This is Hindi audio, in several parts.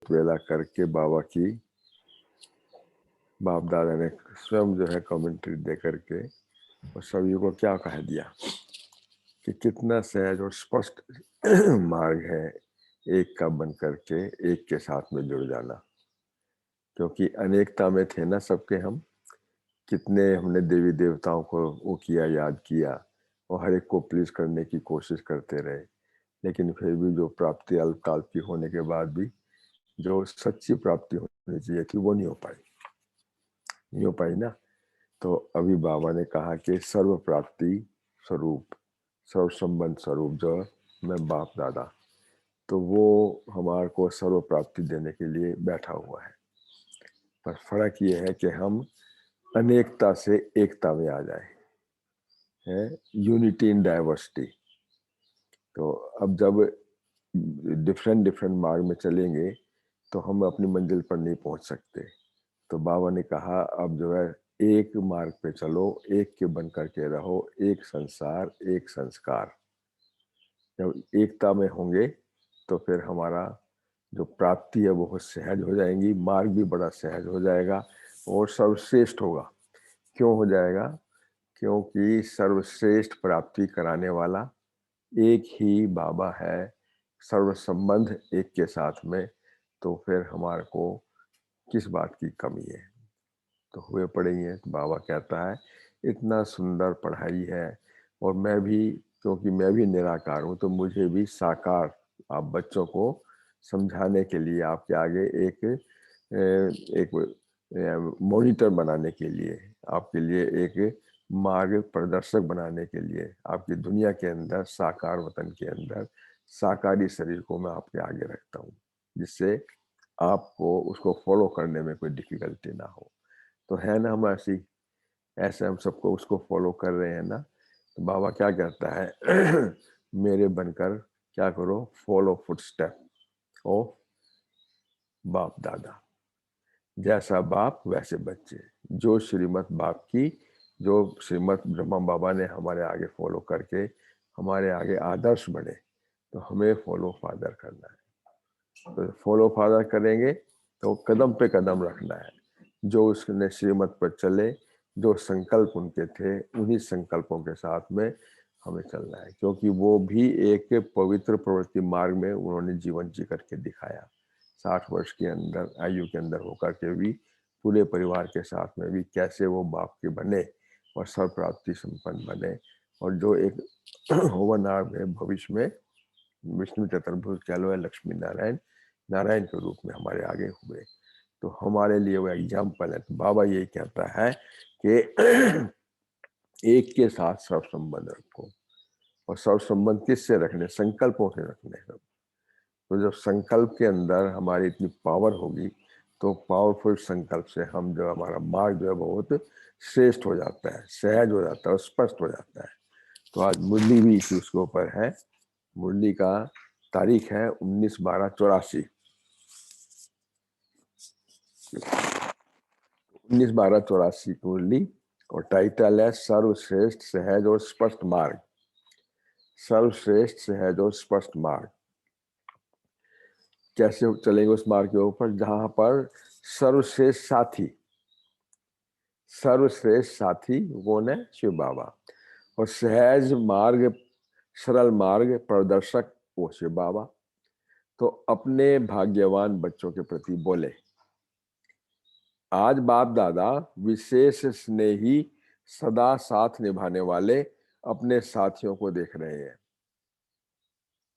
वेला करके बाबा की बाप दादा ने स्वयं जो है कमेंट्री दे करके और सभी को क्या कह दिया कि कितना सहज और स्पष्ट मार्ग है एक का बन करके एक के साथ में जुड़ जाना। क्योंकि अनेकता में थे ना सबके हम, कितने हमने देवी देवताओं को वो किया, याद किया और हर एक को प्लीज करने की कोशिश करते रहे, लेकिन फिर भी जो प्राप्ति अल्पकाल की होने के बाद भी जो सच्ची प्राप्ति होनी चाहिए थी वो नहीं हो पाई ना। तो अभी बाबा ने कहा कि सर्व प्राप्ति स्वरूप, सर्व संबंध स्वरूप जो मैं बाप दादा, तो वो हमारे को सर्व प्राप्ति देने के लिए बैठा हुआ है। पर फर्क ये है कि हम अनेकता से एकता में आ जाए, है यूनिटी इन डाइवर्सिटी। तो अब जब डिफरेंट मार्ग में चलेंगे तो हम अपनी मंजिल पर नहीं पहुंच सकते। तो बाबा ने कहा अब जो है एक मार्ग पे चलो, एक के बन करके रहो, एक संसार एक संस्कार। जब एकता में होंगे तो फिर हमारा जो प्राप्ति है वो सहज हो जाएंगी, मार्ग भी बड़ा सहज हो जाएगा और सर्वश्रेष्ठ होगा। क्यों हो जाएगा? क्योंकि सर्वश्रेष्ठ प्राप्ति कराने वाला एक ही बाबा है, सर्व संबंध एक के साथ में। तो फिर हमारे को किस बात की कमी है? तो हुए पड़े ही है। बाबा कहता है इतना सुंदर पढ़ाई है और मैं भी, क्योंकि मैं भी निराकार हूँ, तो मुझे भी साकार आप बच्चों को समझाने के लिए, आपके आगे एक मॉनिटर बनाने के लिए, आपके लिए एक मार्ग प्रदर्शक बनाने के लिए, आपकी दुनिया के अंदर, साकार वतन के अंदर साकारी शरीर को मैं आपके आगे रखता हूँ, जिससे आपको उसको फॉलो करने में कोई डिफिकल्टी ना हो। तो है ना, हम ऐसे हम सबको उसको फॉलो कर रहे हैं ना। तो बाबा क्या कहता है मेरे बनकर क्या करो, फॉलो फुटस्टेप ऑफ बाप दादा। जैसा बाप वैसे बच्चे, जो श्रीमत बाप की, जो श्रीमत ब्रह्मा बाबा ने हमारे आगे फॉलो करके हमारे आगे आदर्श बने, तो हमें फॉलो फादर करना है। तो फॉलो फादर करेंगे तो कदम पे कदम रखना है, जो उसने श्रीमत पर चले, जो संकल्प उनके थे उन्हीं संकल्पों के साथ में हमें चलना है। क्योंकि वो भी एक पवित्र प्रवृत्ति मार्ग में उन्होंने जीवन जी करके दिखाया। 60 वर्ष के अंदर आयु के अंदर होकर के भी पूरे परिवार के साथ में भी कैसे वो बाप के बने और सर्व प्राप्ति संपन्न बने। और जो एक होवनार में भविष्य में विष्णु चतुर्भुज कह लो या लक्ष्मी नारायण, नारायण के रूप में हमारे आगे हुए, तो हमारे लिए वो एग्जाम्पल है। तो बाबा यही कहता है कि एक के साथ सर्व संबंध रखो। और सर्व संबंध किससे रखने? संकल्पों से रखने सब। तो जब संकल्प के अंदर हमारी इतनी पावर होगी, तो पावरफुल संकल्प से हम जो हमारा मार्ग जो है बहुत श्रेष्ठ हो जाता है, सहज हो जाता है, स्पष्ट हो जाता है। तो आज मुरली भी इसी उसके ऊपर है। मुरली का तारीख है 19/12/84, 19/12/84 की मुरली। और टाइटल है सर्वश्रेष्ठ सहज और स्पष्ट मार्ग। सर्वश्रेष्ठ सहज और स्पष्ट मार्ग। कैसे चलेंगे उस मार्ग के ऊपर? जहां पर सर्वश्रेष्ठ साथी, सर्वश्रेष्ठ साथी कौन है? शिव बाबा। और सहज मार्ग, सरल मार्ग प्रदर्शक वो शिव बाबा। तो अपने भाग्यवान बच्चों के प्रति बोले, आज बाप दादा विशेष स्नेही, सदा साथ निभाने वाले अपने साथियों को देख रहे हैं।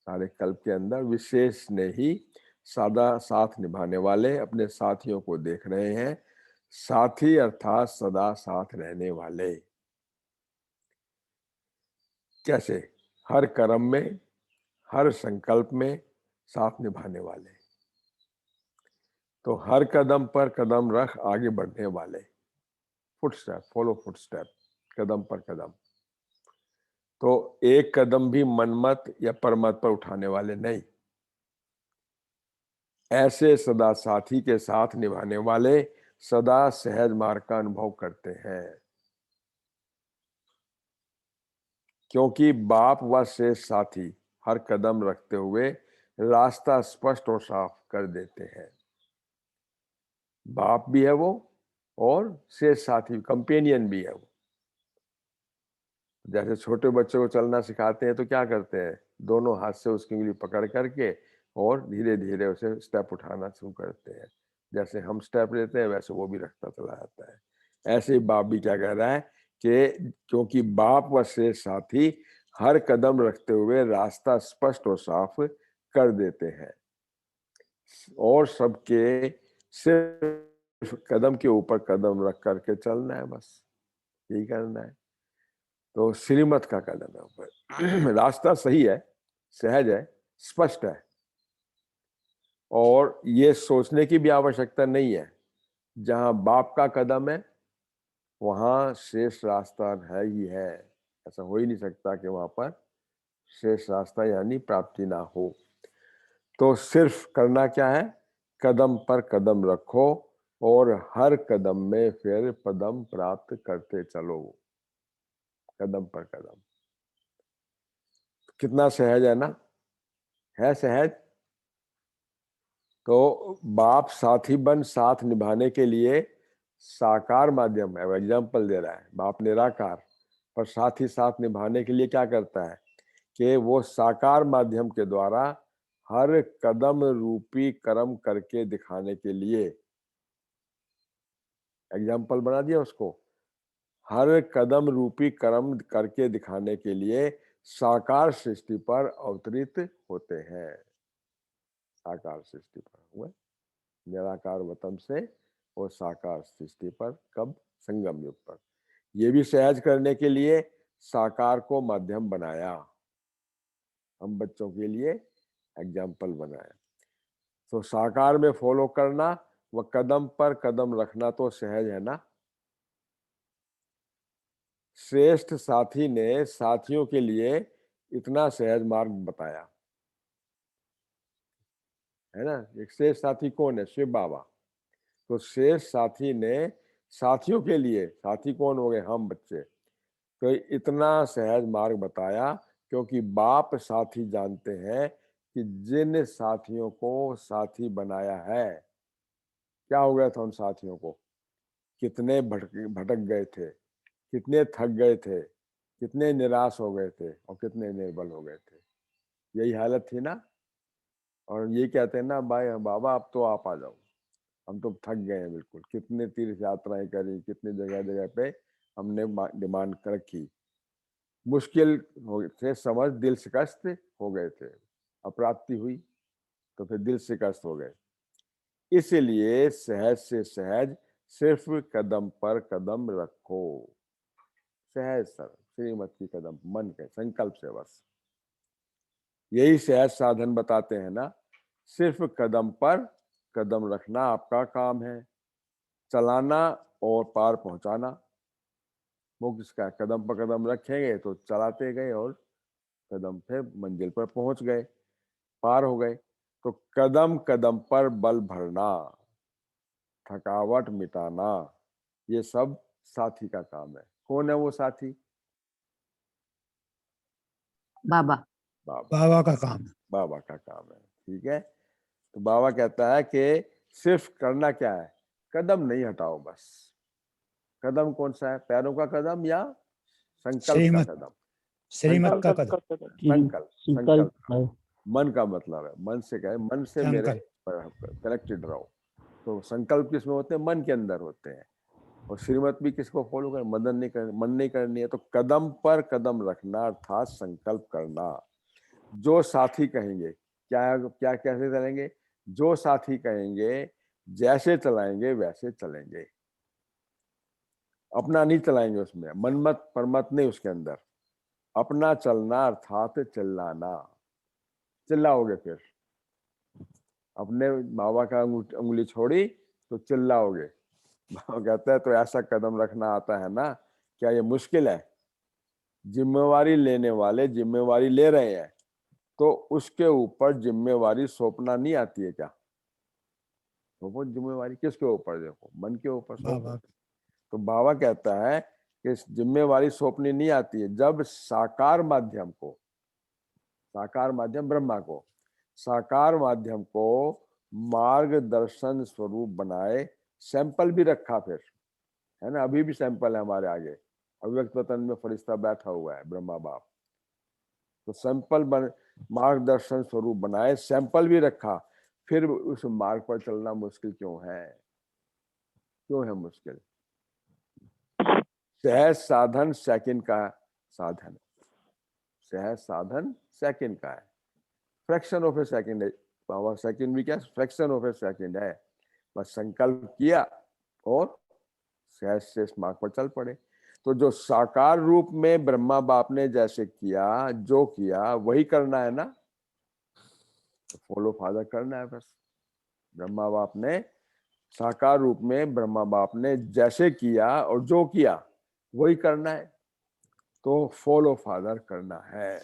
सारे कल्प के अंदर विशेष स्नेही, सदा साथ निभाने वाले अपने साथियों को देख रहे हैं। साथी अर्थात सदा साथ रहने वाले। कैसे? हर कर्म में, हर संकल्प में साथ निभाने वाले। तो हर कदम पर कदम रख आगे बढ़ने वाले, फुटस्टेप, फॉलो फुटस्टेप, कदम पर कदम। तो एक कदम भी मनमत या परमत पर उठाने वाले नहीं, ऐसे सदा साथी के साथ निभाने वाले सदा सहज मार्ग का अनुभव करते हैं। क्योंकि बाप व शेष साथी हर कदम रखते हुए रास्ता स्पष्ट और साफ कर देते हैं। बाप भी है वो और शेष साथी कंपेनियन भी है वो। जैसे छोटे बच्चे को चलना सिखाते हैं तो क्या करते हैं, दोनों हाथ से उसकी उंगली पकड़ करके और धीरे धीरे उसे स्टेप उठाना शुरू करते हैं। जैसे हम स्टेप लेते हैं वैसे वो भी रखता चला जाता है। ऐसे ही बाप भी क्या कह रहा है कि क्योंकि बाप व शेष साथी हर कदम रखते हुए रास्ता स्पष्ट और साफ कर देते हैं और सबके सिर्फ कदम के ऊपर कदम रख करके चलना है, बस यही करना है। तो श्रीमत का कदम है ऊपर। रास्ता सही है, सहज है, स्पष्ट है और ये सोचने की भी आवश्यकता नहीं है। जहां बाप का कदम है वहां शेष रास्ता है ही है। ऐसा हो ही नहीं सकता कि वहां पर शेष रास्ता यानी प्राप्ति ना हो। तो सिर्फ करना क्या है, कदम पर कदम रखो और हर कदम में फिर पदम प्राप्त करते चलो, कदम पर कदम। कितना सहज है ना, है सहज। तो बाप साथी बन साथ निभाने के लिए साकार माध्यम है, एग्जाम्पल दे रहा है। बाप निराकार पर साथ ही साथ निभाने के लिए क्या करता है कि वो साकार माध्यम के द्वारा हर कदम रूपी कर्म करके दिखाने के लिए एग्जाम्पल बना दिया उसको। हर कदम रूपी कर्म करके दिखाने के लिए साकार सृष्टि पर अवतरित होते हैं। साकार सृष्टि पर हुए निराकार वतन से और साकार सृष्टि पर कब, संगम युग पर। ये भी सहज करने के लिए साकार को माध्यम बनाया, हम बच्चों के लिए एग्जाम्पल बनाया। तो साकार में फॉलो करना व कदम पर कदम रखना तो सहज है ना। श्रेष्ठ साथी ने साथियों के लिए इतना सहज मार्ग बताया है ना। एक श्रेष्ठ साथी कौन है, शिव बाबा। तो श्रेष्ठ साथी ने साथियों के लिए, साथी कौन हो गए, हम बच्चे, तो इतना सहज मार्ग बताया क्योंकि बाप साथी जानते हैं कि जिन साथियों को साथी बनाया है, क्या हो गया था उन साथियों को, कितने भटक गए थे, कितने थक गए थे, कितने निराश हो गए थे और कितने निर्बल हो गए थे। यही हालत थी ना। और ये कहते हैं ना, भाई बाबा अब तो आप आ जाओ, हम तो थक गए हैं बिल्कुल। कितने तीर्थ यात्राएं करी, कितनी जगह जगह पे हमने डिमांड रखी, मुश्किल हो थे, समझ दिल शिकस्त हो गए थे, अप्राप्ति हुई तो फिर दिल शिकस्त हो गए। इसलिए सहज से सहज सिर्फ कदम पर कदम रखो, सहज सरल श्रीमत की कदम, मन के संकल्प से बस। यही सहज साधन बताते हैं ना। सिर्फ कदम पर कदम रखना आपका काम है, चलाना और पार पहुंचाना वो किसका। कदम पर कदम रखेंगे तो चलाते गए और कदम पे मंजिल पर पहुंच गए, पार हो गए। तो कदम कदम पर बल भरना, थकावट मिटाना, ये सब साथी का काम है। कौन है वो साथी, बाबा। बाबा। बाबा का काम है। बाबा का काम है, ठीक है। तो बाबा कहता है कि सिर्फ करना क्या है, कदम नहीं हटाओ बस। कदम कौन सा है, पैरों का कदम या संकल्प का श्रीमत, कदम। श्रीमत का संकल्प, कदम, संकल्प, संकल्प संकल्प। मन का मतलब है, मन से क्या है, मन से मेरे संकल्प। कनेक्टेड रहो। तो संकल्प किसमें होते हैं, मन के अंदर होते हैं। और श्रीमत भी किसको फॉलो कर, मदन नहीं कर, मन नहीं करनी है। तो कदम पर कदम रखना अर्थात संकल्प करना। जो साथी कहेंगे, क्या क्या कैसे चलेंगे, जो साथी कहेंगे जैसे चलाएंगे वैसे चलेंगे, अपना नहीं चलाएंगे उसमें, मनमत परमत नहीं उसके अंदर। अपना चलना अर्थात चिल्लाना, चिल्लाओगे फिर। अपने बाबा का उंगली छोड़ी तो चिल्लाओगे। बाबा कहता है तो ऐसा कदम रखना आता है ना, क्या ये मुश्किल है। जिम्मेवारी लेने वाले जिम्मेवारी ले रहे हैं तो उसके ऊपर जिम्मेवारी सौंपना नहीं आती है क्या। तो वो जिम्मेवारी किसके ऊपर, देखो मन के ऊपर सौंपो। बाबा। तो बाबा कहता है कि जिम्मेवारी सौंपनी नहीं आती है जब साकार माध्यम को, साकार माध्यम ब्रह्मा को साकार माध्यम को मार्गदर्शन स्वरूप बनाए, सैंपल भी रखा फिर, है ना, अभी भी सैंपल है हमारे आगे, अव्यक्त वतन में फरिश्ता बैठा हुआ है ब्रह्मा बाप, तो सैंपल बन मार्गदर्शन स्वरूप बनाए, सैंपल भी रखा, फिर उस मार्ग पर चलना मुश्किल क्यों है? क्यों है मुश्किल? सहज साधन सेकंड का साधन, सहज साधन सेकंड का है, फ्रैक्शन ऑफ ए सेकंड है, पावर सेकंड भी क्या, फ्रैक्शन ऑफ ए सेकंड है, बस संकल्प किया और सहज से इस मार्ग पर चल पड़े। तो जो साकार रूप में ब्रह्मा बाप ने जैसे किया, जो किया वही करना है ना, तो फॉलो फादर करना है बस। ब्रह्मा बाप ने साकार रूप में, ब्रह्मा बाप ने जैसे किया और जो किया वही करना है, तो फॉलो फादर करना है।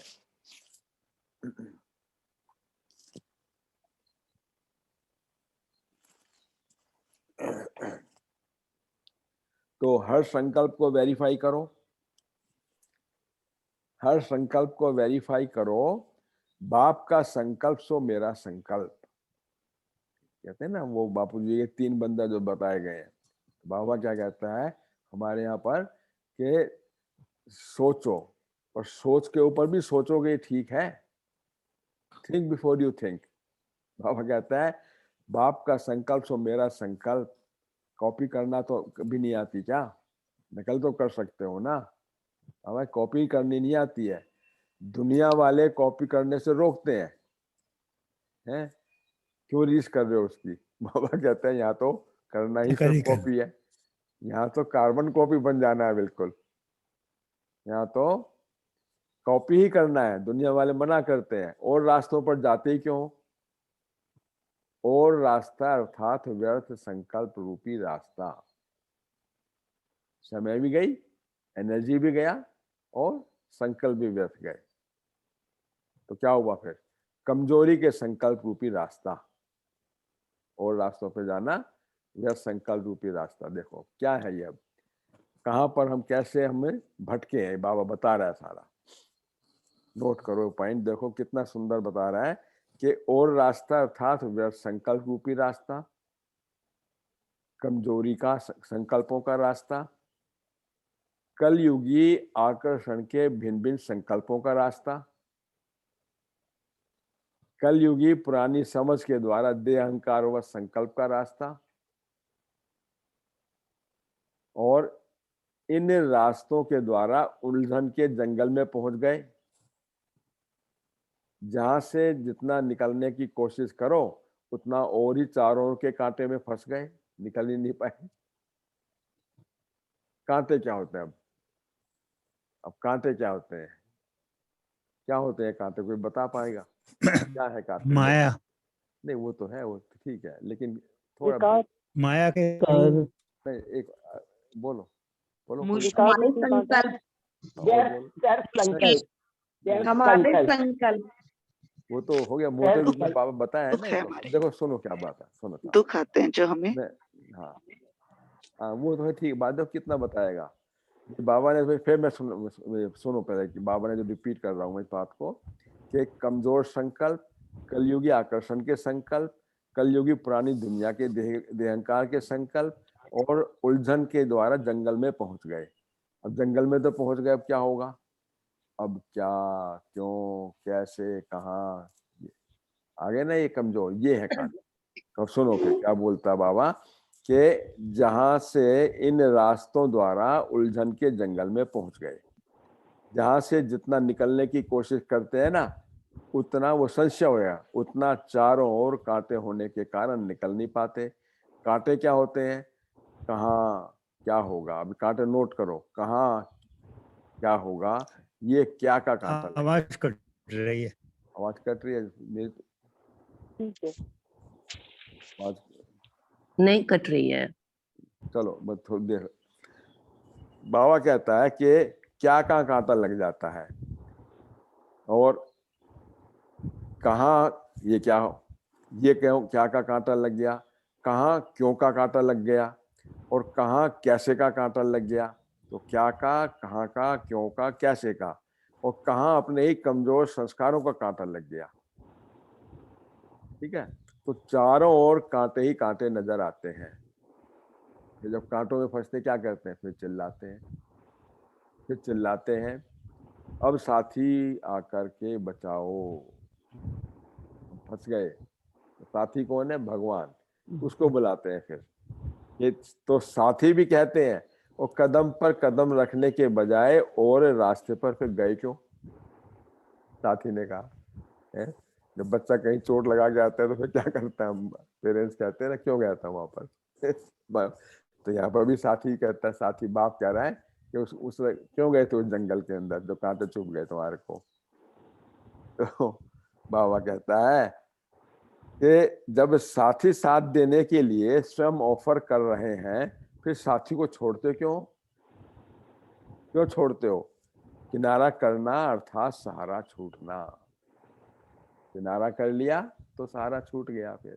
तो हर संकल्प को वेरीफाई करो, हर संकल्प को वेरीफाई करो, बाप का संकल्प सो मेरा संकल्प, कहते हैं ना वो बापू जी के 3 बंदा जो बताए गए हैं। बाबा क्या कहता है हमारे यहाँ पर कि सोचो, और सोच के ऊपर भी सोचोगे ठीक है, थिंक बिफोर यू थिंक। बाबा कहता है बाप का संकल्प सो मेरा संकल्प, कॉपी करना तो कभी नहीं आती क्या? नकल तो कर सकते हो ना, हमें कॉपी करनी नहीं आती है। दुनिया वाले कॉपी करने से रोकते हैं, क्यों रीस कर रहे हो उसकी? बाबा कहते हैं यहाँ तो करना ही नकल सिर्फ ही करना। कॉपी है, यहाँ तो कार्बन कॉपी बन जाना है बिल्कुल, यहाँ तो कॉपी ही करना है। दुनिया वाले मना करते हैं और रास्तों पर जाते ही क्यों? और रास्ता अर्थात व्यर्थ संकल्प रूपी रास्ता, समय भी गई, एनर्जी भी गया और संकल्प भी व्यर्थ गए। तो क्या हुआ फिर? कमजोरी के संकल्प रूपी रास्ता, और रास्तों पे जाना व्यर्थ संकल्प रूपी रास्ता। देखो क्या है ये, अब कहां पर हम कैसे हमें भटके हैं, बाबा बता रहा है सारा। नोट करो पॉइंट, देखो कितना सुंदर बता रहा है कि और रास्ता अर्थात व्यर्थ संकल्प रूपी रास्ता, कमजोरी का संकल्पों का रास्ता, कलयुगी आकर्षण के भिन्न भिन्न संकल्पों का रास्ता, कलयुगी पुरानी समझ के द्वारा देह अहंकार व संकल्प का रास्ता, और इन रास्तों के द्वारा उलझन के जंगल में पहुंच गए, जहां से जितना निकलने की कोशिश करो उतना और ही चारों ओर के कांटे में फंस गए, निकल ही नहीं पाए। कांटे क्या होते हैं? अब कांटे क्या होते हैं? क्या होते हैं कांटे? कोई बता पाएगा क्या है कांटे? माया, नहीं वो तो है, वो तो ठीक है, लेकिन थोड़ा माया के थ्रू नहीं, एक बोलो बोलो हमारे संकल्प, और बोलो। हमारे संकल्प, वो तो हो गया मोटे रूप में बाबा बताया है ना, ये तो देखो सुनो क्या बात है, सुनो क्या दुख आते हैं जो हमें। मैं, हाँ हाँ वो तो है ठीक, बात देखो कितना बताएगा बाबा ने। फिर मैं सुनो पहले कि बाबा ने जो रिपीट कर रहा हूँ इस बात को, कि कमजोर संकल्प, कलयुगी आकर्षण के संकल्प, कलयुगी पुरानी दुनिया के देहंकार के संकल्प, और उलझन के द्वारा जंगल में पहुंच गए। अब जंगल में तो पहुंच गए, अब क्या होगा? अब क्या, क्यों, कैसे, कहाँ, आगे ना ये कमजोर, ये है कहानी। अब सुनो फिर क्या बोलता बाबा, कि जहां से इन रास्तों द्वारा उलझन के जंगल में पहुंच गए, जहां से जितना निकलने की कोशिश करते हैं ना उतना वो संशय होगा, उतना चारों ओर कांटे होने के कारण निकल नहीं पाते। कांटे क्या होते हैं? कहाँ क्या होगा? अभी कांटे नोट करो, कहाँ क्या होगा, ये क्या का कांटा लगा? आवाज कट रही है। आवाज कट रही है मेरी? आवाज नहीं कट रही है। चलो मैं थोड़ी देर, बाबा कहता है कि क्या का कांटा लग जाता है, और कहाँ ये क्या, ये क्यों, क्या का कांटा लग गया, कहाँ क्यों का कांटा लग गया, और कहाँ कैसे का कांटा लग गया। तो क्या का, कहाँ का, क्यों का, कैसे का, और कहाँ अपने ही कमजोर संस्कारों का कांटा लग गया। ठीक है। तो चारों ओर कांटे ही कांटे नजर आते हैं। फिर जब कांटों में फंसते क्या करते हैं, फिर चिल्लाते हैं, फिर चिल्लाते हैं, अब साथी आकर के बचाओ, फंस गए। साथी कौन है, भगवान, उसको बुलाते हैं। फिर ये तो साथी भी कहते हैं, और कदम पर कदम रखने के बजाय और रास्ते पर फिर गए क्यों, साथी ने कहा है। जब बच्चा कहीं चोट लगा के आता है तो फिर क्या करता है, हम पेरेंट्स कहते हैं ना, क्यों गया था वहां पर तो यहाँ पर भी साथी कहता है, साथी बाप कह रहा है कि उस क्यों गए थे उस जंगल के अंदर जो कांटे चुभ गए तुम्हारे को। तो बाबा कहता है कि जब साथी साथ देने के लिए स्वयं ऑफर कर रहे हैं, फिर साथी को छोड़ते क्यों, क्यों छोड़ते हो। किनारा करना अर्थात सहारा छूटना, किनारा कर लिया तो सहारा छूट गया। फिर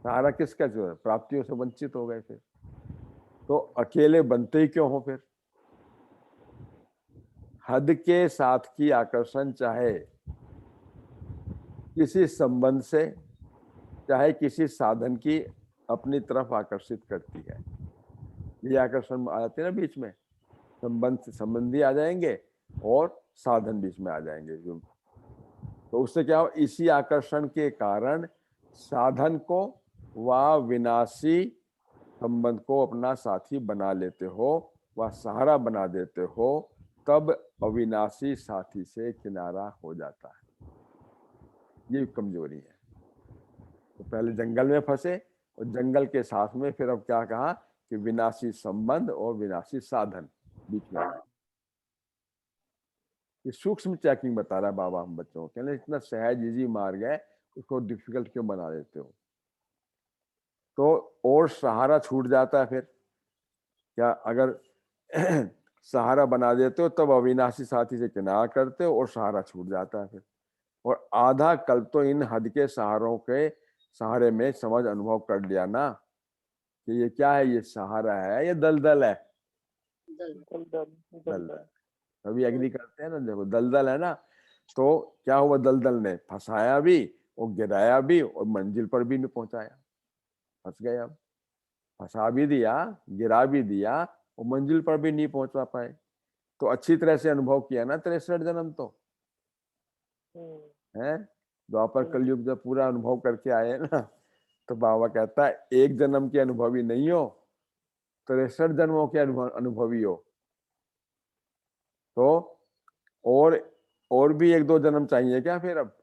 सहारा किसका जो है, प्राप्तियों से वंचित हो गए। फिर तो अकेले बनते ही क्यों हो। फिर हद के साथ की आकर्षण चाहे किसी संबंध से, चाहे किसी साधन की अपनी तरफ आकर्षित करती है। ये आकर्षण आ जाते हैं ना बीच में, संबंधी आ जाएंगे और साधन बीच में आ जाएंगे। तो उससे क्या हो, इसी आकर्षण के कारण साधन को व विनाशी संबंध को अपना साथी बना लेते हो, वह सहारा बना देते हो, तब अविनाशी साथी से किनारा हो जाता है। ये कमजोरी है। तो पहले जंगल में फंसे और जंगल के साथ में फिर अब क्या कहा कि विनाशी संबंध और विनाशी साधन बीच में आ गए। ये सूक्ष्म चेकिंग बता रहा है बाबा हम बच्चों को, इतना सहज इजी मार्ग है, उसको डिफिकल्ट क्यों बना देते हो। तो और सहारा छूट जाता है। फिर क्या अगर सहारा बना देते हो तब अविनाशी साथी से किनारा करते हो और सहारा छूट जाता है। फिर और आधा कल्प तो इन हद के सहारों के सहारे में समझ अनुभव कर लिया ना कि ये क्या है, ये सहारा है, ये दलदल है। दलदल अभी एग्री करते हैं ना, देखो दलदल है ना, तो क्या हुआ, दलदल ने फंसाया भी और गिराया भी और मंजिल पर भी नहीं पहुंचाया। फंस गए, अब फंसा भी दिया, गिरा भी दिया और मंजिल पर भी नहीं पहुंचा पाए। तो अच्छी तरह से अनुभव किया ना 63 जन्म तो है। द्वापर कलयुग जब पूरा अनुभव करके आए ना, तो बाबा कहता है एक जन्म के अनुभवी नहीं हो, 63 जन्मों के अनुभवी हो। तो और भी एक दो जन्म चाहिए क्या फिर अब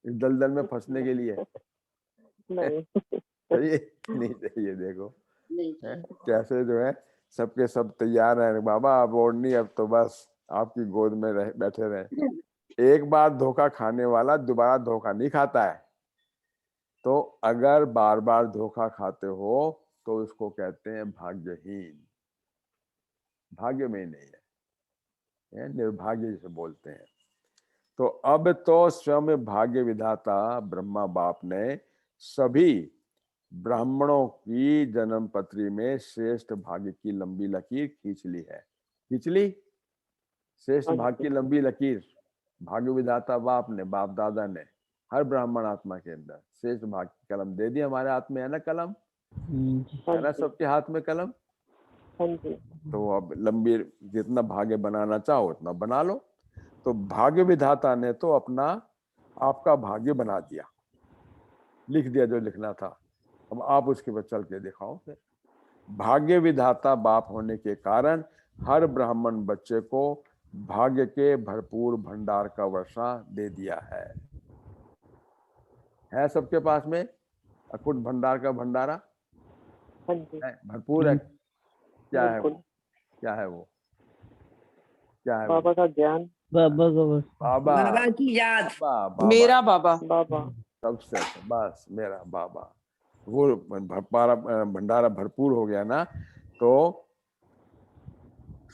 इस दलदल में फंसने के लिए? नहीं चाहिए नहीं चाहिए। देखो कैसे जो है सबके सब तैयार हैं, बाबा अब और नहीं, अब तो बस आपकी गोद में बैठे रहे। एक बार धोखा खाने वाला दोबारा धोखा नहीं खाता है। तो अगर बार बार धोखा खाते हो तो उसको कहते हैं भाग्यहीन, भाग्य में नहीं है, निर्भाग्य जिसे बोलते हैं। तो अब तो स्वयं भाग्य विधाता ब्रह्मा बाप ने सभी ब्राह्मणों की जन्म पत्री में श्रेष्ठ भाग्य की लंबी लकीर खींच ली है। खींच ली श्रेष्ठ भाग्य की लंबी लकीर, भाग्य विधाता बाप ने, बाप दादा ने हर ब्राह्मण आत्मा के अंदर श्रेष्ठ भाग्य की कलम दे दी। हमारे हाथ में है ना कलम, है ना सबके हाथ में कलम। तो अब लंबी जितना भाग्य बनाना चाहो उतना बना लो। तो भाग्य विधाता ने तो अपना आपका भाग्य बना दिया, लिख दिया जो लिखना था। अब आप उसके पर चल के दिखाओ। फिर भाग्य विधाता बाप होने के कारण हर ब्राह्मण बच्चे को भाग्य के भरपूर भंडार का वर्षा दे दिया है सबके पास में अकुट भंडार का भंडारा है, भरपूर है। क्या है वो, क्या है वो, क्या है बाबा का ज्ञान, बाबा बाबा की याद, बाबा मेरा बाबा सबसे अच्छा, बस मेरा बाबा। वो भंडारा भरपूर हो गया ना, तो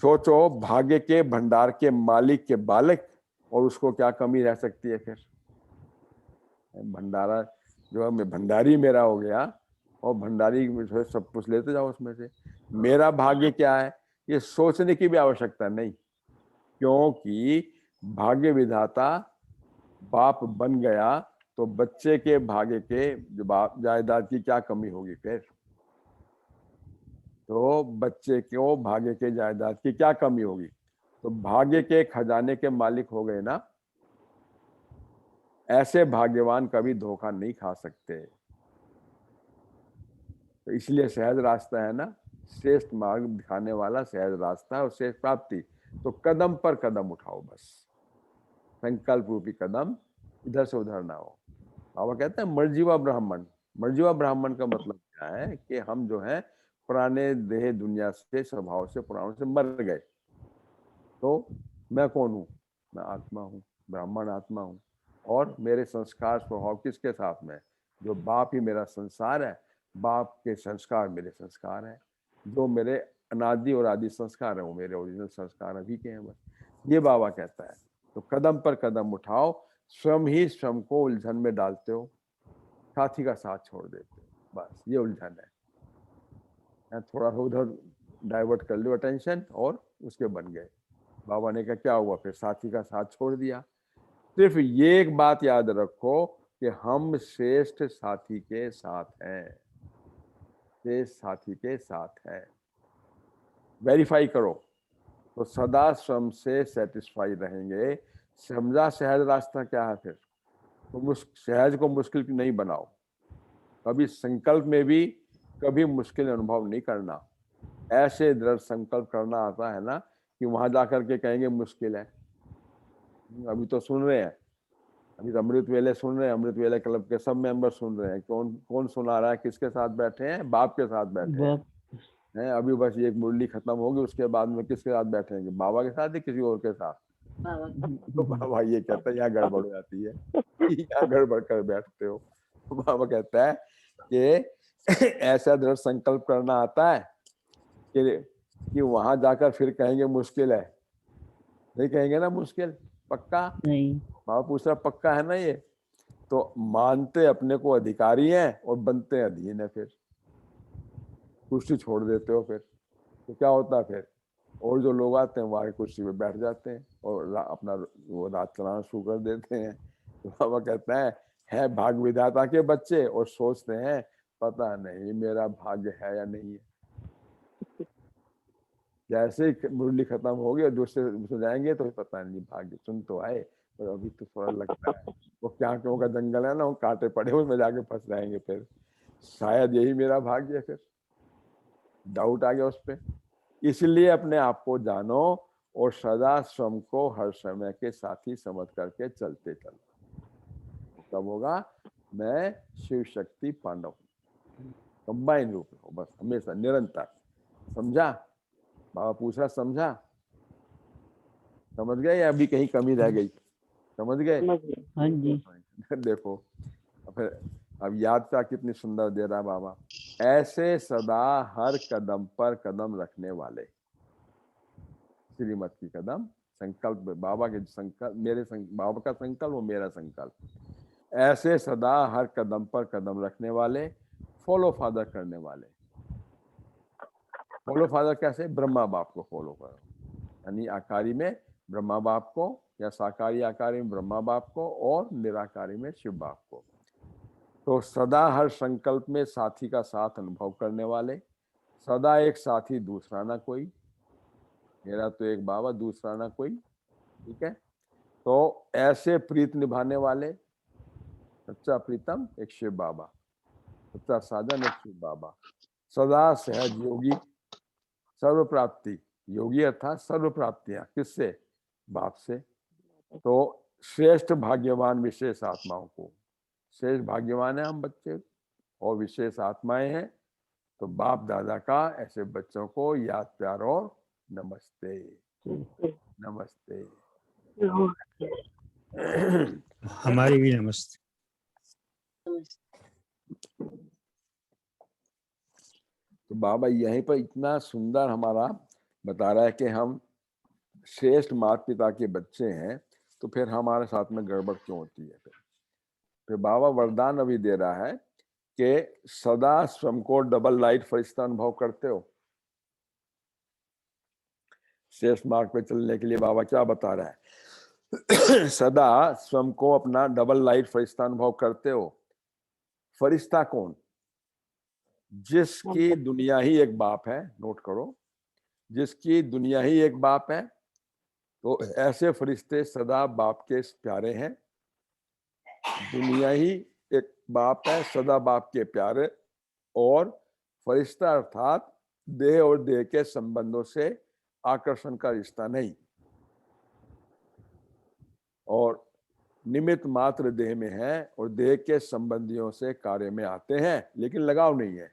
सोचो भाग्य के भंडार के मालिक के बालक, और उसको क्या कमी रह सकती है। फिर भंडारा जो है भंडारी मेरा हो गया, और भंडारी सब कुछ लेते जाओ उसमें से। मेरा भाग्य क्या है ये सोचने की भी आवश्यकता नहीं, क्योंकि भाग्य विधाता बाप बन गया तो बच्चे के भाग्य के जायदाद की क्या कमी होगी फिर? तो बच्चे को भाग्य के जायदाद की क्या कमी होगी? तो भाग्य के खजाने के मालिक हो गए ना। ऐसे भाग्यवान कभी धोखा नहीं खा सकते। तो इसलिए सहज रास्ता है ना, श्रेष्ठ मार्ग दिखाने वाला सहज रास्ता और श्रेष्ठ प्राप्ति। तो कदम पर कदम उठाओ, बस संकल्प रूपी कदम इधर से उधर ना हो। बाबा कहते हैं मर्जीवा ब्राह्मण। मर्जीवा ब्राह्मण का मतलब क्या है कि हम जो है पुराने देह दुनिया से, स्वभाव से, पुराणों से मर गए। तो मैं कौन हूँ? मैं आत्मा हूँ, ब्राह्मण आत्मा हूँ। और मेरे संस्कार स्वभाव किसके साथ में? जो बाप ही मेरा संसार है, बाप के संस्कार मेरे संस्कार हैं। जो मेरे अनादि और आदि संस्कार है वो मेरे ओरिजिनल संस्कार अभी के हैं। बस ये बाबा कहता है। तो कदम पर कदम उठाओ, स्वयं ही स्वयं को उलझन में डालते हो, साथी का साथ छोड़ देते हो। बस ये उलझन है। थोड़ा सा उधर डाइवर्ट कर लो अटेंशन और उसके बन गए। बाबा ने कहा क्या हुआ फिर? साथी का साथ छोड़ दिया। सिर्फ ये एक बात याद रखो कि हम श्रेष्ठ साथी के साथ हैं, श्रेष्ठ साथी के साथ हैं। वेरीफाई करो तो सदा स्वयं से सेटिस्फाई रहेंगे। समझा सहज रास्ता क्या है फिर? तो सहज को मुश्किल नहीं बनाओ। कभी संकल्प में भी कभी मुश्किल अनुभव नहीं करना। ऐसे दृढ़ संकल्प करना आता है ना कि वहां जाकर के कहेंगे मुश्किल है। अभी तो सुन रहे हैं, अभी तो अमृत वेले सुन रहे हैं, अमृत वेले क्लब के सब मेंबर सुन रहे हैं। कौन कौन सुना रहा है? किसके साथ बैठे हैं? बाप के साथ बैठे हैं। अभी बस ये एक मुरली खत्म होगी, उसके बाद में किसके साथ बैठेंगे? बाबा के साथ या किसी और के साथ? तो बाबा ये कहता है यहाँ गड़बड़ हो जाती है, यहाँ गड़बड़ कर बैठते हो। बाबा कहता है कि ऐसा दृढ़ संकल्प करना आता है कि वहां जाकर फिर कहेंगे मुश्किल है। नहीं कहेंगे ना मुश्किल? पक्का? नहीं। बाबा पूछ रहा पक्का है ना ये? तो मानते अपने को अधिकारी हैं और बनते अधीन है। फिर कुर्सी छोड़ देते हो फिर तो क्या होता है फिर? और जो लोग आते हैं वहां कुर्सी पे बैठ जाते हैं और अपना वो रात चलाना शुरू कर देते हैं। तो बाबा कहता है भाग्य विधाता के बच्चे और सोचते हैं पता नहीं मेरा भाग्य है या नहीं है। जैसे ही मुरली खत्म होगी और दूसरे जाएंगे तो पता नहीं भाग्य सुन तो आए पर अभी तो थोड़ा लगता है वो क्या क्यों का जंगल है ना, वो कांटे पड़े उसमें जाके फंस जाएंगे। फिर शायद यही मेरा भाग्य है। फिर डाउट आ गया उस पर। इसलिए अपने आप को जानो और सदा स्वयं को हर समय के साथी समझ करके चलते चलो। तब होगा मैं शिव शक्ति पांडव कंबाइन रूप में हो, बस हमेशा निरंतर। समझा? बाबा पूछ रहा समझा? समझ गए या अभी कहीं कमी रह गई? समझ गए? हाँ जी। देखो फिर अब याद क्या कितनी सुंदर दे रहा बाबा। ऐसे सदा हर कदम पर कदम रखने वाले, श्रीमत की कदम संकल्प बाबा के संकल्प, बाबा का संकल्प वो मेरा संकल्प। ऐसे सदा हर कदम पर कदम रखने वाले, फॉलो फादर करने वाले। फॉलो फादर कैसे? ब्रह्मा बाप को फॉलो करो, यानी आकारी में ब्रह्मा बाप को या साकारी आकारी में ब्रह्मा बाप को और निराकारी में शिव बाप को। तो सदा हर संकल्प में साथी का साथ अनुभव करने वाले, सदा एक साथी दूसरा ना कोई, मेरा तो एक बाबा दूसरा ना कोई। ठीक है? तो ऐसे प्रीत निभाने वाले, सच्चा प्रीतम एक शिव बाबा, सच्चा साधन एक शिव बाबा। सदा सहज योगी, सर्व प्राप्ति योगी अर्थात सर्व प्राप्तियां किससे? बाप से। तो श्रेष्ठ भाग्यवान विशेष आत्माओं को, श्रेष्ठ भाग्यवान है हम बच्चे और विशेष आत्माएं हैं। तो बाप दादा का ऐसे बच्चों को याद प्यार और नमस्ते। नमस्ते। हमारी भी नमस्ते। तो बाबा यहीं पर इतना सुंदर हमारा बता रहा है कि हम श्रेष्ठ माता पिता के बच्चे हैं, तो फिर हमारे साथ में गड़बड़ क्यों होती है? फिर बाबा वरदान अभी दे रहा है कि सदा स्वयं को डबल लाइट फरिश्ता अनुभव करते हो। श्रेष्ठ मार्ग पे चलने के लिए बाबा क्या बता रहा है? सदा स्वयं को अपना डबल लाइट फरिश्ता अनुभव करते हो। फरिश्ता कौन? जिसकी दुनिया ही एक बाप है, नोट करो, जिसकी दुनिया ही एक बाप है, तो ऐसे फरिश्ते सदा बाप के प्यारे हैं। दुनिया ही एक बाप है, सदा बाप के प्यारे, और फरिश्ता अर्थात देह और देह के संबंधों से आकर्षण का रिश्ता नहीं, और निमित्त मात्र देह में है और देह के संबंधियों से कार्य में आते हैं, लेकिन लगाव नहीं है।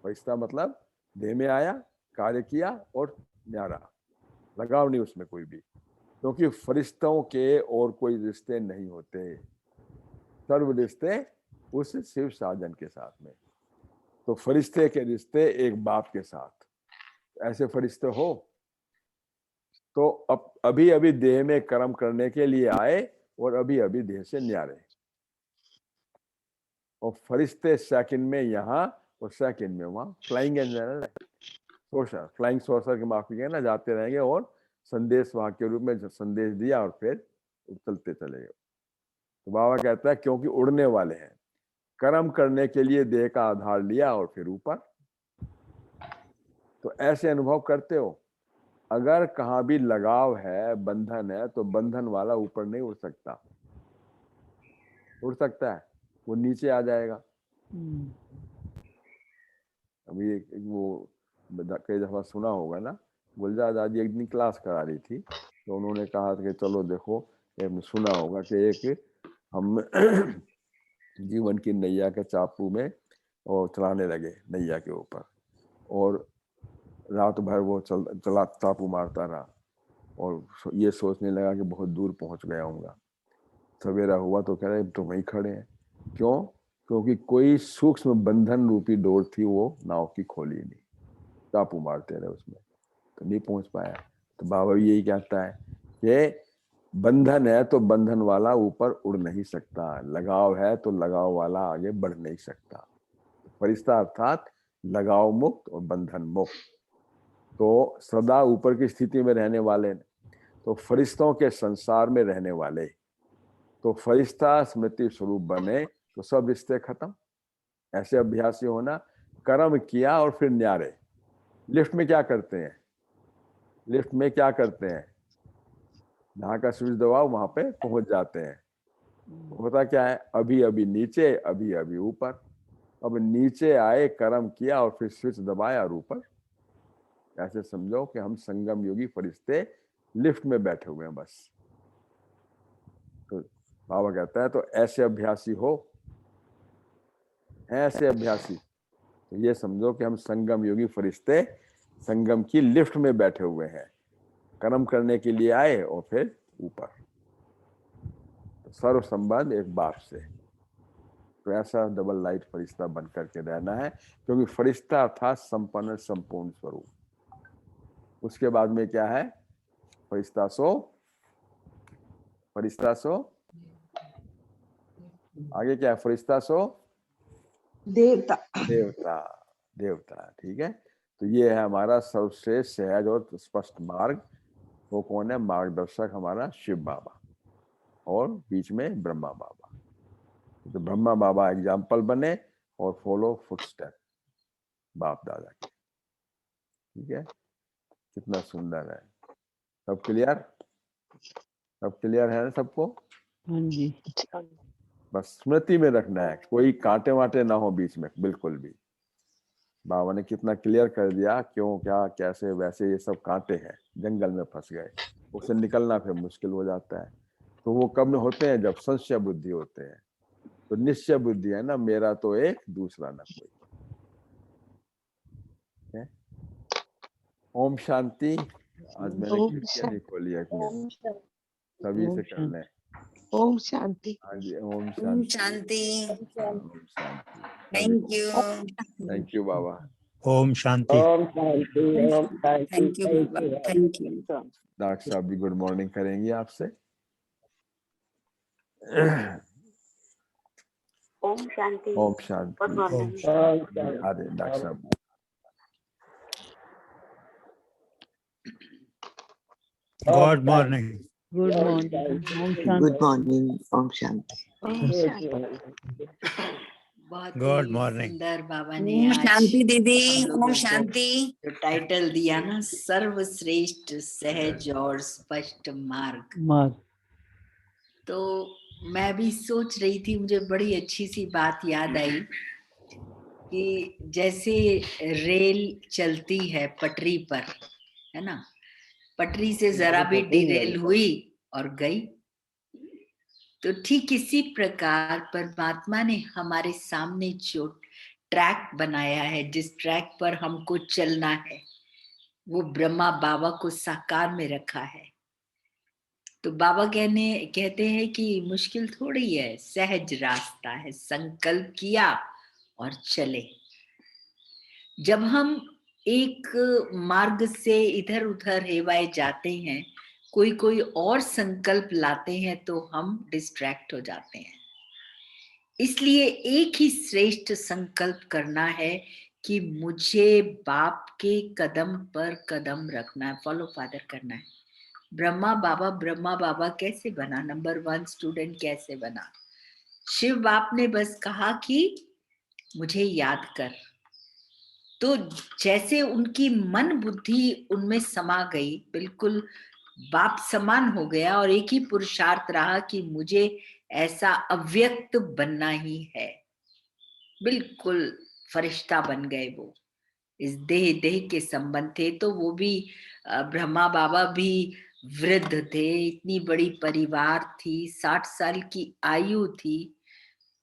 फरिश्ता मतलब देह में आया, कार्य किया और न्यारा, लगाव नहीं उसमें कोई भी, क्योंकि फरिश्तों के और कोई रिश्ते नहीं होते, सर्व रिश्ते उस शिव साजन के साथ में। तो फरिश्ते के रिश्ते एक बाप के साथ, ऐसे फरिश्ते हो तो अब अभी अभी देह में कर्म करने के लिए आए और अभी अभी देह से न्यारे, और फरिश्ते सेकंड में यहाँ और सेकंड में वहां, फ्लाइंग एंजल सोशर, फ्लाइंग सोशर के माफ किया ना, जाते रहेंगे और संदेश वाहक के रूप में संदेश दिया और फिर चलते चले गए। तो बाबा कहता है क्योंकि उड़ने वाले हैं, कर्म करने के लिए देह का आधार लिया और फिर ऊपर। तो ऐसे अनुभव करते हो। अगर कहाँ भी लगाव है, बंधन है, तो बंधन वाला ऊपर नहीं उड़ सकता। उड़ सकता है, वो नीचे आ जाएगा। अभी वो कई दफा सुना होगा ना, गुलजार दादी एक दिन क्लास करा रही थी, तो उन्होंने कहा कि चलो देखो, सुना होगा कि एक हम जीवन की नैया के चापू में और चलाने लगे नैया के ऊपर, और रात भर वो चला चापू मारता रहा और ये सोचने लगा कि बहुत दूर पहुंच गया हूँगा। सवेरा हुआ तो कह रहे तो वहीं खड़े हैं। क्यों? क्योंकि कोई सूक्ष्म बंधन रूपी डोर थी, वो नाव की खोली नहीं, चापू मारते रहे उसमें, तो नहीं पहुंच पाया। तो बाबा यही कहता है कि बंधन है तो बंधन वाला ऊपर उड़ नहीं सकता, लगाव है तो लगाव वाला आगे बढ़ नहीं सकता। फरिश्ता अर्थात लगाव मुक्त और बंधन मुक्त, तो सदा ऊपर की स्थिति में रहने वाले, तो फरिश्तों के संसार में रहने वाले, तो फरिश्ता स्मृति स्वरूप बने तो सब रिश्ते खत्म। ऐसे अभ्यासी होना, कर्म किया और फिर न्यारे। लिफ्ट में क्या करते हैं? लिफ्ट में क्या करते हैं? जहाँ का स्विच दबाओ वहां पे पहुंच जाते हैं। होता क्या है? अभी अभी नीचे, अभी अभी ऊपर। अब नीचे आए, कर्म किया और फिर स्विच दबाया और ऊपर। ऐसे समझो कि हम संगम योगी फरिश्ते लिफ्ट में बैठे हुए हैं बस। तो बाबा कहता है तो ऐसे अभ्यासी हो, ऐसे अभ्यासी, तो ये समझो कि हम संगम योगी फरिश्ते संगम की लिफ्ट में बैठे हुए हैं, कर्म करने के लिए आए और फिर ऊपर। तो सर्व संबंध एक बाप से। तो ऐसा डबल लाइट फरिश्ता बन करके रहना है, क्योंकि फरिश्ता अर्थात संपन्न संपूर्ण स्वरूप। उसके बाद में क्या है? फरिश्ता सो, फरिश्ता सो, आगे क्या है? फरिश्ता सो देवता। देवता, देवता, ठीक है। तो ये है हमारा सर्वश्रेष्ठ सहज और स्पष्ट मार्ग। वो कौन है? मार्गदर्शक हमारा शिव बाबा, और बीच में ब्रह्मा बाबा। तो ब्रह्मा बाबा एग्जाम्पल बने और फॉलो फुटस्टेप बाप दादा के। ठीक है, कितना सुंदर है। सब क्लियर? सब क्लियर है ना सबको? हाँ जी। बस स्मृति में रखना है, कोई कांटे वाटे ना हो बीच में, बिल्कुल भी। बाबा ने कितना क्लियर कर दिया, क्यों, क्या, कैसे, वैसे, ये सब कांटे हैं, जंगल में फंस गए, उससे निकलना फिर मुश्किल हो जाता है। तो वो कब होते हैं? जब संशय बुद्धि होते हैं। तो निश्चय बुद्धि है ना, मेरा तो एक, दूसरा ना कोई। है? ओम शांति। आज मैंने खिड़कियां नहीं खोली है, सभी से कर लें। ओम शांति। हाँ जी, ओम ओम शांति। शांति। ओम शांति। Thank you. थैंक यू बाबा। ओम शांति। ओम शांति, ओम शांति। थैंक यू बाबा, थैंक यू। डॉक्टर साहब भी गुड मॉर्निंग करेंगे आपसे। ओम शांति। ओम शांति। ओम शांति। अरे डॉक्टर साहब, गुड मॉर्निंग। Good morning. ओम शांति। Good morning. ओम शांति। ओम शांति। बहुत गुड ही मॉर्निंग। सुंदर बाबा ने ओम आज शांति दीदी। हम लोगों ओम को शांति। जो टाइटल दिया ना, सर्वश्रेष्ठ सहज और स्पष्ट मार्ग। मार्ग। तो मैं भी सोच रही थी, मुझे बड़ी अच्छी सी बात याद आई कि जैसे रेल चलती है पटरी पर, है ना, पटरी से जरा भी डिरेल हुई और गई। तो ठीक इसी प्रकार परमात्मा ने हमारे सामने जो ट्रैक बनाया है, जिस ट्रैक पर हमको चलना है, वो ब्रह्मा बाबा को साकार में रखा है। तो बाबा कहते हैं कि मुश्किल थोड़ी है, सहज रास्ता है, संकल्प किया और चले। जब हम एक मार्ग से इधर उधर हेवाए जाते हैं, कोई कोई और संकल्प लाते हैं, तो हम डिस्ट्रैक्ट हो जाते हैं। इसलिए एक ही श्रेष्ठ संकल्प करना है कि मुझे बाप के कदम पर कदम रखना है, फॉलो फादर करना है। ब्रह्मा बाबा कैसे बना? नंबर 1 स्टूडेंट कैसे बना? शिव बाप ने बस कहा कि मुझे याद कर। तो जैसे उनकी मन बुद्धि उनमें समा गई, बिल्कुल बाप समान हो गया, और एक ही पुरुषार्थ रहा कि मुझे ऐसा अव्यक्त बनना ही है। बिल्कुल फरिश्ता बन गए वो। इस देह के संबंध थे, तो वो भी ब्रह्मा बाबा भी वृद्ध थे, इतनी बड़ी परिवार थी, 60 साल की आयु थी।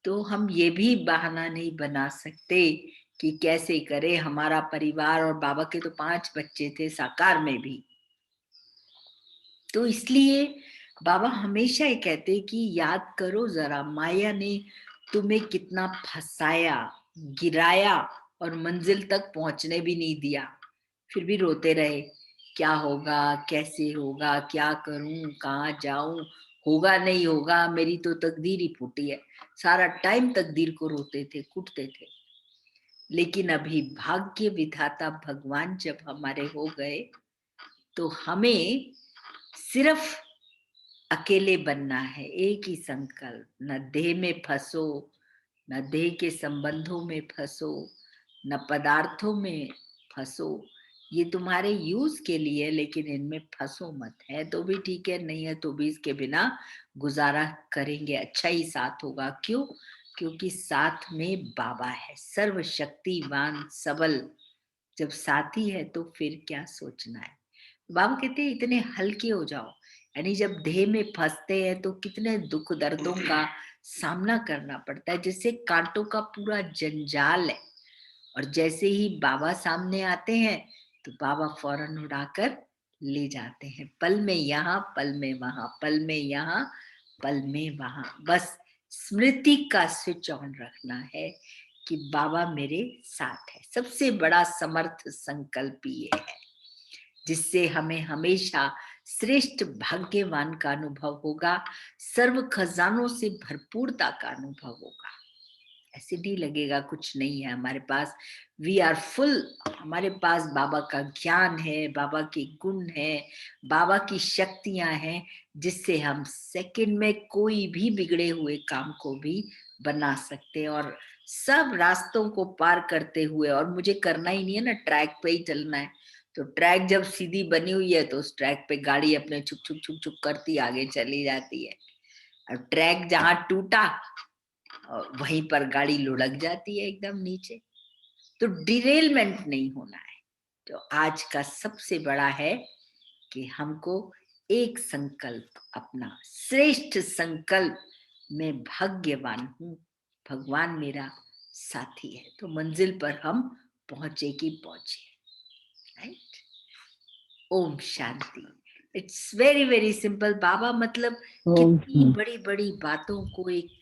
तो हम ये भी बहाना नहीं बना सकते कि कैसे करे हमारा परिवार, और बाबा के तो 5 बच्चे थे साकार में भी। तो इसलिए बाबा हमेशा ये कहते कि याद करो जरा, माया ने तुम्हें कितना फंसाया, गिराया और मंजिल तक पहुंचने भी नहीं दिया। फिर भी रोते रहे, क्या होगा, कैसे होगा, क्या करूं, कहाँ जाऊं, होगा नहीं होगा, मेरी तो तकदीर ही फूटी है। सारा टाइम तकदीर को रोते थे, कूटते थे। लेकिन अभी भाग्य विधाता भगवान जब हमारे हो गए, तो हमें सिर्फ अकेले बनना है। एक ही संकल्प, न देह में फंसो, न देह के संबंधों में फंसो, न पदार्थों में फंसो। ये तुम्हारे यूज के लिए, लेकिन इनमें फंसो मत। है तो भी ठीक है, नहीं है तो भी इसके बिना गुजारा करेंगे, अच्छा ही साथ होगा। क्यों? क्योंकि साथ में बाबा है, सर्वशक्तिवान सबल। जब साथी है तो फिर क्या सोचना है। बाबा कहते हैं इतने हल्के हो जाओ। यानी जब देह में फंसते हैं तो कितने दुख दर्दों का सामना करना पड़ता है, जिससे कांटों का पूरा जंजाल है। और जैसे ही बाबा सामने आते हैं तो बाबा फौरन उड़ाकर ले जाते हैं। पल में यहाँ, पल में वहां, पल में यहाँ, पल में वहां। बस स्मृति का स्विच ऑन रखना है कि बाबा मेरे साथ है। सबसे बड़ा समर्थ संकल्प ये है, जिससे हमें हमेशा श्रेष्ठ भाग्यवान का अनुभव होगा, सर्व खजानों से भरपूरता का अनुभव होगा। ऐसे नहीं लगेगा कुछ नहीं है हमारे पास, वी आर फुल। हमारे पास बाबा का ज्ञान है, बाबा के गुण है, बाबा की शक्तियां हैं, जिससे हम सेकंड में कोई भी बिगड़े हुए काम को भी बना सकते हैं, और सब रास्तों को पार करते हुए। और मुझे करना ही नहीं है ना, ट्रैक पे ही चलना है। तो ट्रैक जब सीधी बनी हुई है तो उस ट्रैक पे गाड़ी अपने छुक छुक छुक छुक करती आगे चली जाती है। और ट्रैक जहां टूटा वहीं पर गाड़ी लुढ़क जाती है एकदम नीचे। तो डिरेलमेंट नहीं होना है। तो आज का सबसे बड़ा है कि हमको एक संकल्प, अपना श्रेष्ठ संकल्प, मैं भाग्यवान हूं, भगवान मेरा साथी है, तो मंजिल पर हम पहुंचे की पहुंचे। राइट? ओम शांति। It's very very simple. बाबा मतलब कितनी बड़ी बड़ी बातों को, एक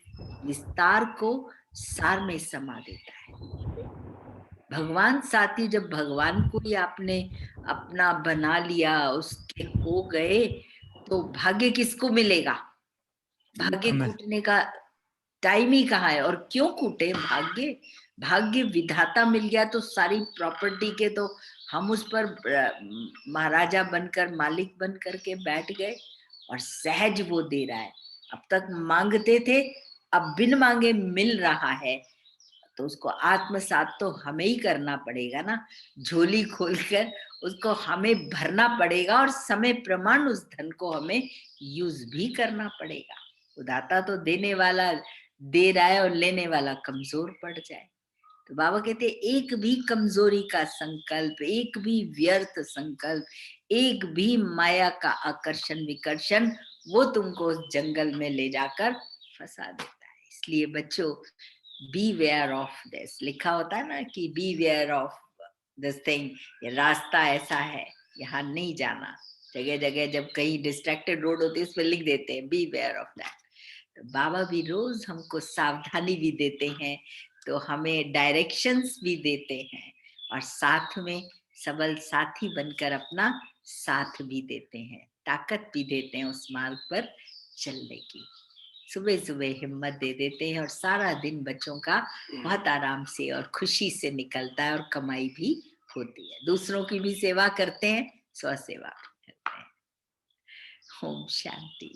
विस्तार को सार में समा देता है। भगवान साथी, जब भगवान को ही आपने अपना बना लिया, उसके हो गए, तो भाग्य किसको मिलेगा? भाग्य कूटने का टाइम ही कहाँ है। और क्यों कूटे भाग्य? भाग्य विधाता मिल गया तो सारी प्रॉपर्टी के तो हम उस पर महाराजा बनकर, मालिक बन करके बैठ गए। और सहज वो दे रहा है। अब तक मांगते थे, अब बिन मांगे मिल रहा है, तो उसको आत्मसात तो हमें ही करना पड़ेगा ना। झोली खोलकर उसको हमें भरना पड़ेगा और समय प्रमाण उस धन को हमें यूज भी करना पड़ेगा। उदाता तो देने वाला दे रहा है और लेने वाला कमजोर पड़ जाए। तो बाबा कहते एक भी कमजोरी का संकल्प, एक भी व्यर्थ संकल्प, एक भी माया का आकर्षण विकर्षण, वो तुमको उस जंगल में ले जाकर फंसा देता है। इसलिए बच्चों, बी वेयर ऑफ दिस। लिखा होता है ना कि beware of this thing, ये रास्ता ऐसा है, यहाँ नहीं जाना। जगह जगह जब कहीं डिस्ट्रैक्टेड रोड होती है, इस पर लिख देते हैं बी वेयर ऑफ दैट। तो बाबा भी रोज हमको सावधानी भी देते हैं, तो हमें डायरेक्शंस भी देते हैं, और साथ में सबल साथी बनकर अपना साथ भी देते हैं, ताकत भी देते हैं उस मार्ग पर चलने की। सुबह सुबह हिम्मत दे देते हैं, और सारा दिन बच्चों का बहुत आराम से और खुशी से निकलता है, और कमाई भी होती है। दूसरों की भी सेवा करते हैं, स्व सेवा भी करते हैं। ओम शांति,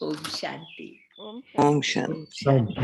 ओम शांति, ओम शांति।